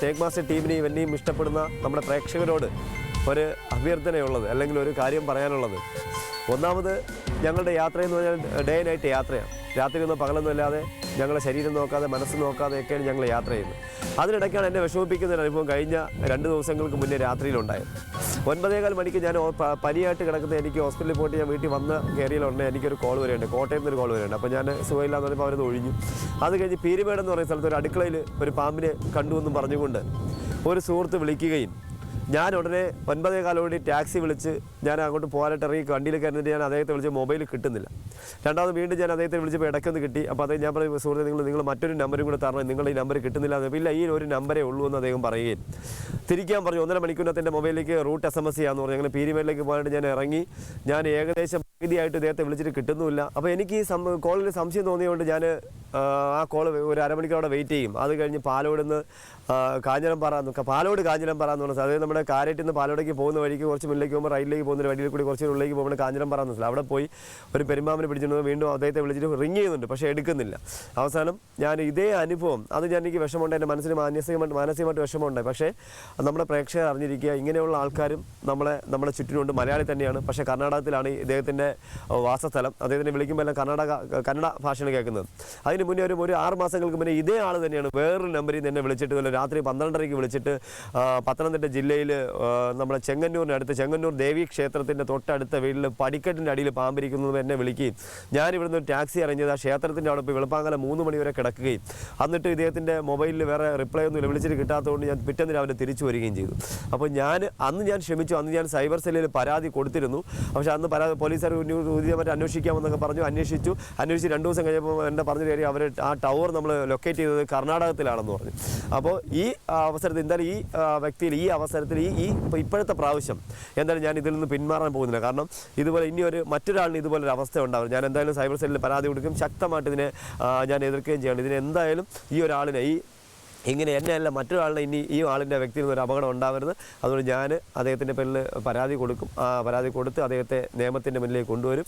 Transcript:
Snake master ടീമിനെയും എന്നെയും ഇഷ്ടപ്പെടുന്ന നമ്മുടെ പ്രേക്ഷകരോട് ഒരു അഭ്യർത്ഥനയുള്ളത്, അല്ലെങ്കിൽ ഒരു കാര്യം പറയാനുള്ളത്, ഒന്നാമത് ഞങ്ങളുടെ യാത്രയെന്ന് പറഞ്ഞാൽ ഡേ നൈറ്റ് യാത്രയാണ്. രാത്രിയൊന്നും പകലൊന്നും അല്ലാതെ ഞങ്ങളുടെ ശരീരം നോക്കാതെ മനസ്സ് നോക്കാതെയൊക്കെയാണ് ഞങ്ങൾ യാത്ര ചെയ്യുന്നത്. അതിനിടയ്ക്കാണ് എന്നെ വിഷമിപ്പിക്കുന്ന ഒരു അനുഭവം കഴിഞ്ഞ 2 ദിവസങ്ങൾക്ക് മുന്നേ രാത്രിയിലുണ്ടായത്. 9:15 മണിക്ക് ഞാൻ പനിയായിട്ട് കിടക്കുന്നത്, എനിക്ക് ഹോസ്പിറ്റലിൽ പോയിട്ട് ഞാൻ വീട്ടിൽ വന്ന് കയറിയിലുണ്ട്. എനിക്കൊരു കോൾ വരെയുണ്ട്, കോട്ടയത്ത് നിന്ന് ഒരു കോൾ വരെയുണ്ട്. അപ്പോൾ ഞാൻ സുഖമില്ലാന്ന് പറഞ്ഞപ്പോൾ അവരത് ഒഴിഞ്ഞു. അത് കഴിഞ്ഞ് പീരുമേട് എന്ന് പറയുന്ന സ്ഥലത്ത് ഒരു അടുക്കളയിൽ ഒരു പാമ്പിനെ കണ്ടു എന്നും പറഞ്ഞുകൊണ്ട് ഒരു സുഹൃത്ത് വിളിക്കുകയും ഞാൻ ഉടനെ 9:15 ടാക്സി വിളിച്ച് ഞാൻ അങ്ങോട്ട് പോകാനായിട്ട് ഇറങ്ങി വണ്ടിയിൽ കയറുന്നിട്ട് ഞാൻ അദ്ദേഹത്തെ വിളിച്ച് മൊബൈൽ കിട്ടുന്നില്ല. രണ്ടാമത് വീണ്ടും ഞാൻ അദ്ദേഹത്തെ വിളിച്ചപ്പോൾ ഇടയ്ക്കൊന്ന് കിട്ടി. അപ്പോൾ അത് ഞാൻ പറയും, സുഹൃത്ത് നിങ്ങൾ മറ്റൊരു നമ്പറും കൂടെ തരണം, നിങ്ങളുടെ ഈ നമ്പർ കിട്ടുന്നില്ല. ഇല്ല, ഈ ഒരു നമ്പരേ ഉള്ളൂ എന്ന് അദ്ദേഹം പറയുകയും തിരിക്കാൻ പറഞ്ഞു. 1.5 മണിക്കൂറിനകത്ത് എൻ്റെ മൊബൈലിലേക്ക് റൂട്ട് SMS ചെയ്യാമെന്ന് പറഞ്ഞു. അങ്ങനെ പീരുമേടിലേക്ക് പോകാനായിട്ട് ഞാൻ ഇറങ്ങി. ഞാൻ ഏകദേശം പകുതിയായിട്ട് ഇദ്ദേഹത്തെ വിളിച്ചിട്ട് കിട്ടുന്നുമില്ല. അപ്പോൾ എനിക്ക് ഈ കോളിൽ സംശയം തോന്നിയതുകൊണ്ട് ഞാൻ ആ കോൾ ഒരു അരമണിക്കൂറോടെ വെയിറ്റ് ചെയ്യും. അത് കഴിഞ്ഞ് പാലോട് നിന്ന് കാഞ്ഞിരംപാറ എന്ന് പറഞ്ഞാൽ അതായത് നമ്മുടെ കാരറ്റിൽ നിന്ന് പാലോടേക്ക് പോകുന്ന വഴിക്ക് കുറച്ച് മുന്നിലേക്ക് പോകുമ്പോൾ റൈറ്റിലേക്ക് പോകുന്ന വഴിയിൽ കൂടി കുറച്ച് ഉള്ളിലേക്ക് പോകുമ്പോൾ കാഞ്ഞിരംപാറ എന്ന് വെച്ചാൽ അവിടെ പോയി ഒരു പെരുമ്പാമ്പിനെ പിടിച്ചിട്ട് വീണ്ടും അദ്ദേഹത്തെ വിളിച്ചിട്ട് റിങ് ചെയ്യുന്നുണ്ട്, പക്ഷേ എടുക്കുന്നില്ല. അവസാനം ഞാൻ ഇതേ അനുഭവം, അത് എനിക്ക് വിഷമമുണ്ട്, എൻ്റെ മനസ്സിന് മാനസികമായിട്ട് വിഷമമുണ്ടായി. പക്ഷേ നമ്മുടെ പ്രേക്ഷകർ അറിഞ്ഞിരിക്കുക, ഇങ്ങനെയുള്ള ആൾക്കാരും നമ്മുടെ ചുറ്റിനുണ്ട്. മലയാളി തന്നെയാണ്, പക്ഷേ കർണാടകത്തിലാണ് ഇദ്ദേഹത്തിൻ്റെ വാസസ്ഥലം. അദ്ദേഹത്തിനെ വിളിക്കുമ്പോൾ എല്ലാം കന്നഡ ഭാഷയാണ് കേൾക്കുന്നത്. അതിന് മുന്നേ ഒരു 6 മാസങ്ങൾക്ക് മുന്നേ ഇതേ ആൾ തന്നെയാണ് വേറൊരു നമ്പറിൽ നിന്ന് എന്നെ വിളിച്ചിട്ട് രാത്രി 12:30 വിളിച്ചിട്ട് പത്തനംതിട്ട ജില്ലയിൽ നമ്മുടെ ചെങ്ങന്നൂർ ദേവി ക്ഷേത്രത്തിൻ്റെ തൊട്ടടുത്ത വീട്ടിൽ പടിക്കെട്ടിൻ്റെ അടിയിൽ പാമ്പിരിക്കുന്നത് എന്നെ വിളിക്കുകയും ഞാൻ ഇവിടുന്ന് ഒരു ടാക്സി അറേഞ്ച് ആ ക്ഷേത്രത്തിൻ്റെ അവിടെ പോയി വെളുപ്പാങ്കാലം 3 മണി വരെ കിടക്കുകയും എന്നിട്ട് ഇദ്ദേഹത്തിൻ്റെ മൊബൈലിൽ വേറെ റിപ്ലൈ ഒന്നുമില്ല, വിളിച്ചിട്ട് കിട്ടാത്തതുകൊണ്ട് ഞാൻ പിറ്റേന്ന് രാവിലെ തിരിച്ചു വരികയും ചെയ്തു. അപ്പോൾ അന്ന് ഞാൻ ക്ഷമിച്ചു. അന്ന് ഞാൻ സൈബർ സെല്ലിൽ പരാതി കൊടുത്തിരുന്നു. പക്ഷേ അന്ന് പോലീസുകാർ മറ്റേ അന്വേഷിക്കാമെന്നൊക്കെ പറഞ്ഞു. അന്വേഷിച്ച് 2 ദിവസം കഴിഞ്ഞപ്പോൾ എന്നെ പറഞ്ഞു കയറി അവർ ആ ടവർ നമ്മൾ ലൊക്കേറ്റ് ചെയ്തത് കർണാടകത്തിലാണെന്ന് പറഞ്ഞു. അപ്പോൾ ഈ അവസരത്തിൽ എന്തായാലും ഈ വ്യക്തിയിൽ ഈ അവസരത്തിൽ ഇപ്പോഴത്തെ പ്രാവശ്യം എന്തായാലും ഞാൻ ഇതിൽ നിന്ന് പിന്മാറാൻ പോകുന്നില്ല. കാരണം ഇതുപോലെ മറ്റൊരാളിന് ഇതുപോലൊരു അവസ്ഥ ഉണ്ടാവും. ഞാൻ എന്തായാലും സൈബർ സെല്ലിൽ പരാതി കൊടുക്കും, ശക്തമായിട്ട് ഇതിനെ ഞാൻ എതിർക്കുകയും ചെയ്യണം. ഇതിന് എന്തായാലും ഈ ഒരാളിനെ ഇങ്ങനെ എന്നെയല്ല മറ്റൊരാളിനെ ഈ ആളിൻ്റെ വ്യക്തിയിൽ നിന്നൊരു അപകടം ഉണ്ടാവരുത്. അതുകൊണ്ട് ഞാൻ അദ്ദേഹത്തിൻ്റെ പേരിൽ പരാതി കൊടുക്കും. ആ പരാതി കൊടുത്ത് അദ്ദേഹത്തെ നിയമത്തിൻ്റെ മുന്നിലേക്ക് കൊണ്ടുവരും.